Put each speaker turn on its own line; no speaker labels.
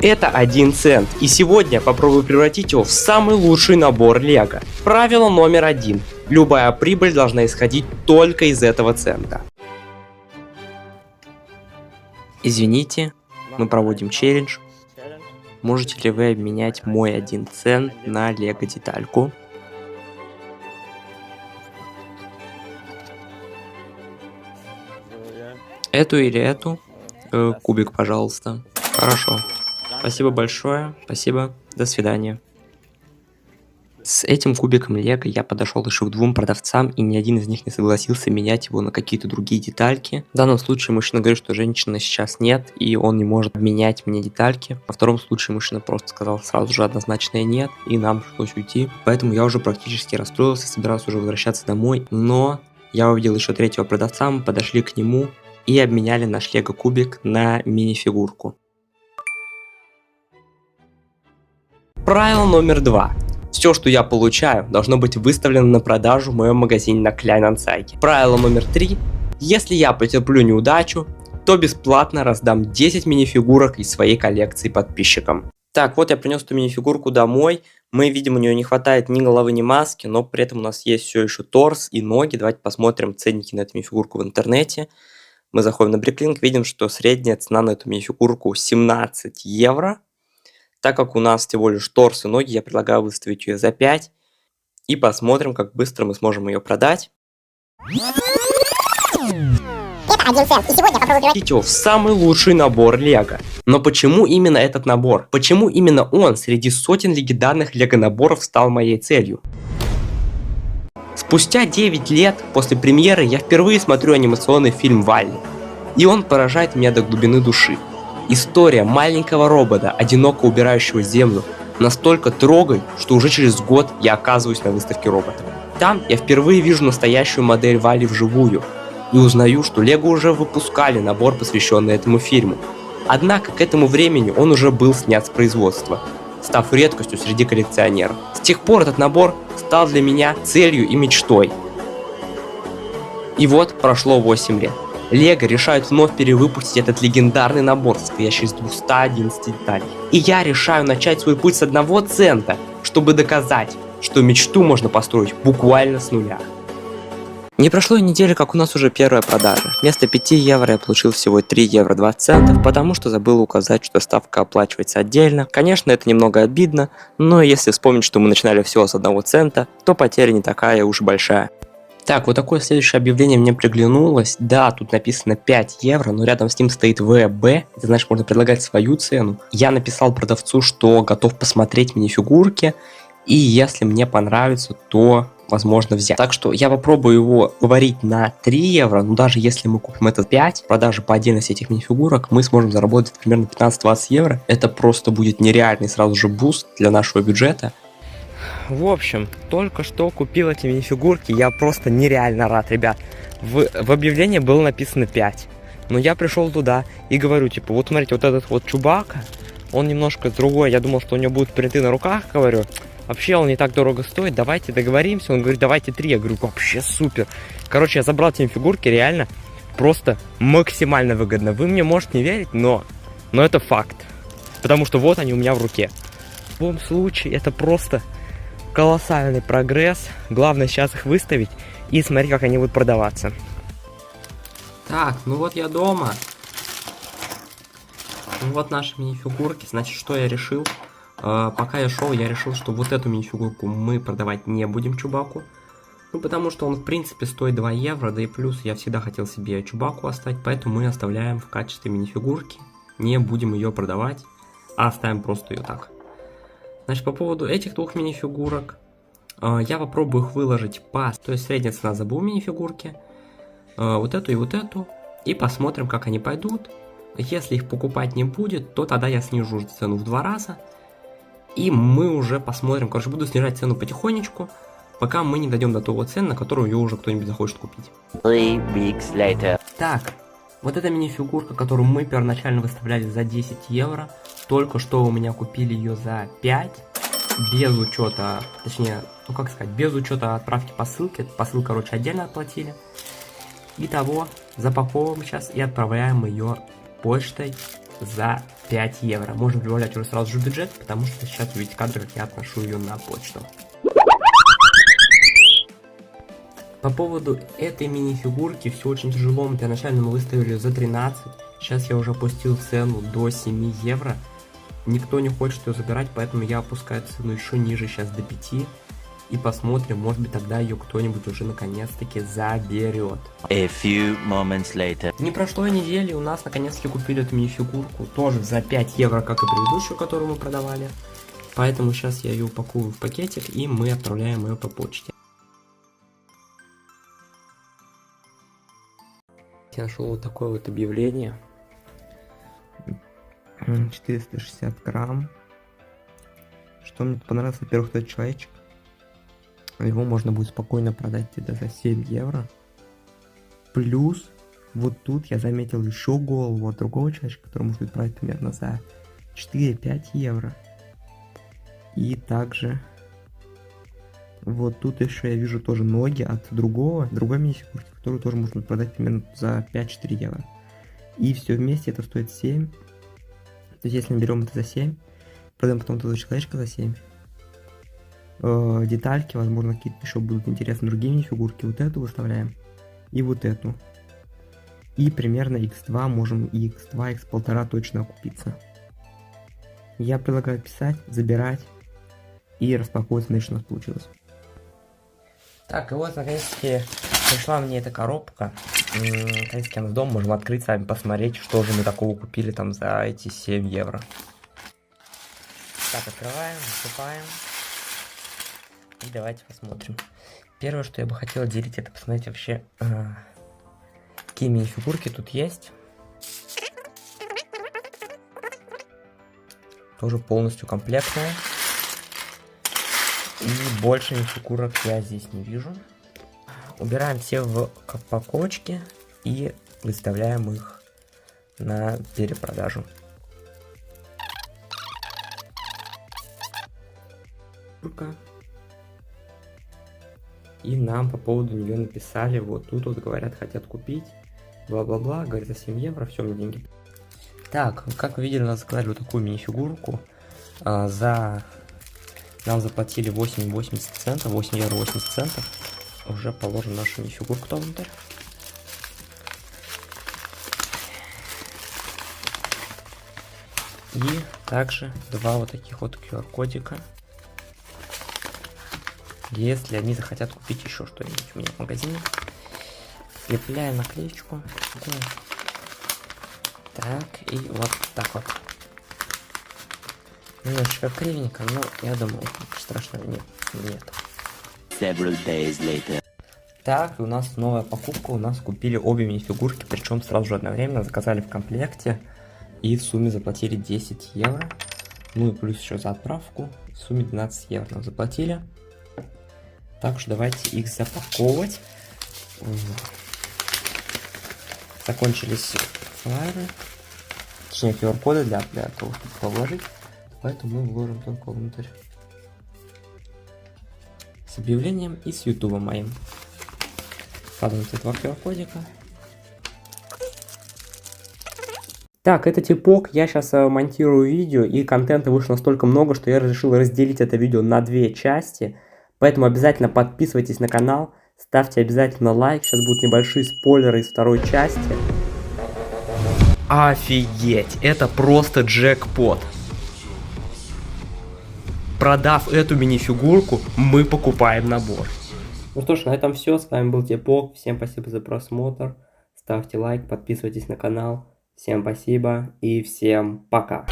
Это 1 цент, и сегодня я попробую превратить его в самый лучший набор лего. Правило номер 1. Любая прибыль должна исходить только из этого цента. Извините, мы проводим челлендж. Можете ли вы обменять мой 1 цент на лего детальку? Эту или эту? Кубик, пожалуйста. Хорошо. Спасибо большое. Спасибо. До свидания. С этим кубиком лего я подошел еще к 2 продавцам, и ни один из них не согласился менять его на какие-то другие детальки. В данном случае мужчина говорит, что женщины сейчас нет, и он не может менять мне детальки. Во втором случае мужчина просто сказал сразу же однозначное нет, и нам пришлось уйти. Поэтому я уже практически расстроился, собирался уже возвращаться домой, но я увидел еще 3-го продавца, мы подошли к нему и обменяли наш лего кубик на мини-фигурку. Правило номер 2. Все, что я получаю, должно быть выставлено на продажу в моем магазине на Kleinanzeigen. Правило номер 3. Если я потерплю неудачу, то бесплатно раздам 10 мини-фигурок из своей коллекции подписчикам. Так, вот я принес эту мини-фигурку домой. Мы видим, у нее не хватает ни головы, ни маски, но при этом у нас есть все еще торс и ноги. Давайте посмотрим ценники на эту мини-фигурку в интернете. Мы заходим на Bricklink, видим, что средняя цена на эту мини-фигурку 17 евро. Так как у нас всего лишь торс и ноги, я предлагаю выставить ее за 5. И посмотрим, как быстро мы сможем ее продать. Это 1 цент, и сегодня я попробую превратить его в самый лучший набор лего. Но почему именно этот набор? Почему именно он среди сотен легендарных лего наборов стал моей целью? Спустя 9 лет после премьеры я впервые смотрю анимационный фильм «Валли». И он поражает меня до глубины души. История маленького робота, одиноко убирающего землю, настолько трогает, что уже через год я оказываюсь на выставке роботов. Там я впервые вижу настоящую модель Валли вживую и узнаю, что Лего уже выпускали набор, посвященный этому фильму. Однако к этому времени он уже был снят с производства, став редкостью среди коллекционеров. С тех пор этот набор стал для меня целью и мечтой. И вот прошло 8 лет. Лего решают вновь перевыпустить этот легендарный набор, состоящий из 211 деталей. И я решаю начать свой путь с 1 цента, чтобы доказать, что мечту можно построить буквально с нуля. Не прошло и недели, как у нас уже первая продажа. Вместо 5 евро я получил всего 3 евро 20 центов, потому что забыл указать, что ставка оплачивается отдельно. Конечно, это немного обидно, но если вспомнить, что мы начинали всего с 1 цента, то потеря не такая уж большая. Так, вот такое следующее объявление мне приглянулось. Да, тут написано 5 евро, но рядом с ним стоит ВБ. Это значит, можно предлагать свою цену. Я написал продавцу, что готов посмотреть мини-фигурки. И если мне понравится, то возможно взять. Так что я попробую его говорить на 3 евро. Но даже если мы купим это 5, продажи по отдельности этих мини-фигурок, мы сможем заработать примерно 15-20 евро. Это просто будет нереальный сразу же буст для нашего бюджета. В общем, только что купил эти мини-фигурки, я просто нереально рад, ребят. В объявлении было написано 5, но я пришел туда и говорю, типа, вот смотрите, вот этот вот Чубака, он немножко другой, я думал, что у него будут принты на руках, говорю, вообще он не так дорого стоит, давайте договоримся, он говорит, давайте 3, я говорю, вообще супер. Короче, я забрал эти фигурки, реально, просто максимально выгодно, вы мне можете не верить, но это факт, потому что вот они у меня в руке. В любом случае, это просто колоссальный прогресс. Главное сейчас их выставить и смотреть, как они будут продаваться. Так, ну вот я дома. Ну вот наши мини-фигурки. Значит, что я решил? Пока я шел, я решил, что вот эту мини-фигурку мы продавать не будем Чубаку. Ну, потому что он, в принципе, стоит 2 евро. Да и плюс я всегда хотел себе Чубаку оставить. Поэтому мы оставляем в качестве мини-фигурки. Не будем ее продавать, а оставим просто ее так. Значит, по поводу этих 2 мини-фигурок, я попробую их выложить по... То есть средняя цена за 2 мини-фигурки, вот эту и вот эту, и посмотрим, как они пойдут. Если их покупать не будет, то тогда я снижу цену в 2 раза, и мы уже посмотрим. Короче, буду снижать цену потихонечку, пока мы не дойдем до того цены, на которую ее уже кто-нибудь захочет купить. 3 weeks later. Так, вот эта мини-фигурка, которую мы первоначально выставляли за 10 евро, только что у меня купили ее за 5, без учета, точнее, ну как сказать, без учета отправки посылки. Посылку, короче, отдельно отплатили. Итого, запаковываем сейчас и отправляем ее почтой за 5 евро. Можно прибавлять уже сразу же бюджет, потому что сейчас увидите кадры, как я отношу ее на почту. По поводу этой мини-фигурки все очень тяжело. Первоначально мы выставили за 13. Сейчас я уже опустил цену до 7 евро. Никто не хочет ее забирать, поэтому я опускаю цену еще ниже, сейчас до 5. И посмотрим, может быть тогда ее кто-нибудь уже наконец-таки заберет.
A few moments later.
Не прошло и недели, у нас наконец-таки купили эту мини-фигурку. Тоже за 5 евро, как и предыдущую, которую мы продавали. Поэтому сейчас я ее упакую в пакетик, и мы отправляем ее по почте. Я нашел вот такое вот объявление. 460 грамм. Что мне понравилось, во-первых, этот человечек. Его можно будет спокойно продать где-то за 7 евро. Плюс, вот тут я заметил еще голову от другого человечка, который может быть продать примерно за 4-5 евро. И также, вот тут еще я вижу тоже ноги от другой мини-фигурки, которую тоже можно продать примерно за 5-4 евро. И все вместе это стоит 7. То есть если мы берем это за 7, продаем потом этого человечка за 7. Детальки, возможно, какие-то еще будут интересны другие мини-фигурки. Вот эту выставляем. И вот эту. И примерно x2 можем и x2, x1,5 точно окупиться. Я предлагаю писать, забирать и распаковывать, смотреть, что у нас получилось. Так, и вот наконец-таки пришла мне эта коробка. Наконец-таки она в дом, можем открыть с вами, посмотреть, что же мы такого купили там за эти 7 евро. Так, открываем, высыпаем. И давайте посмотрим. Первое, что я бы хотел делить, это посмотреть вообще, какие мини-фигурки тут есть. Тоже полностью комплектная. И больше мини-фигурок я здесь не вижу. Убираем все в пакочки и выставляем их на перепродажу. И нам по поводу нее написали, вот тут вот говорят, хотят купить, бла-бла-бла, говорят, за 7 евро, все, мне деньги. Так, как вы видели, нас заказали вот такую мини-фигурку. Нам заплатили 8,80 центов, 8 евро 80 центов. Уже положим нашу мини-фигурку внутрь. И также два вот таких вот QR-кодика. Если они захотят купить еще что-нибудь у меня в магазине. Слепляем наклеечку. Так, и вот так вот. Немножечко кривенько, но я думаю, ничего страшного нет.
Several days later.
Так, и у нас новая покупка. У нас купили обе мини-фигурки, причем сразу же одновременно заказали в комплекте. И в сумме заплатили 10 евро. Ну и плюс еще за отправку. В сумме 12 евро нам заплатили. Так что давайте их запаковывать. Закончились флайеры. Точнее, QR-коды для того, чтобы положить. Поэтому мы вложим только внутрь. С объявлением и с ютубом моим. Складываем с этого QR-кодика. Так, это типок. Я сейчас монтирую видео, и контента вышло настолько много, что я решил разделить это видео на 2 части. Поэтому обязательно подписывайтесь на канал, ставьте обязательно лайк. Сейчас будут небольшие спойлеры из второй части. Офигеть, это просто джекпот. Продав эту мини-фигурку, мы покупаем набор. Ну что ж, на этом все. С вами был Типок. Всем спасибо за просмотр. Ставьте лайк, подписывайтесь на канал. Всем спасибо и всем пока.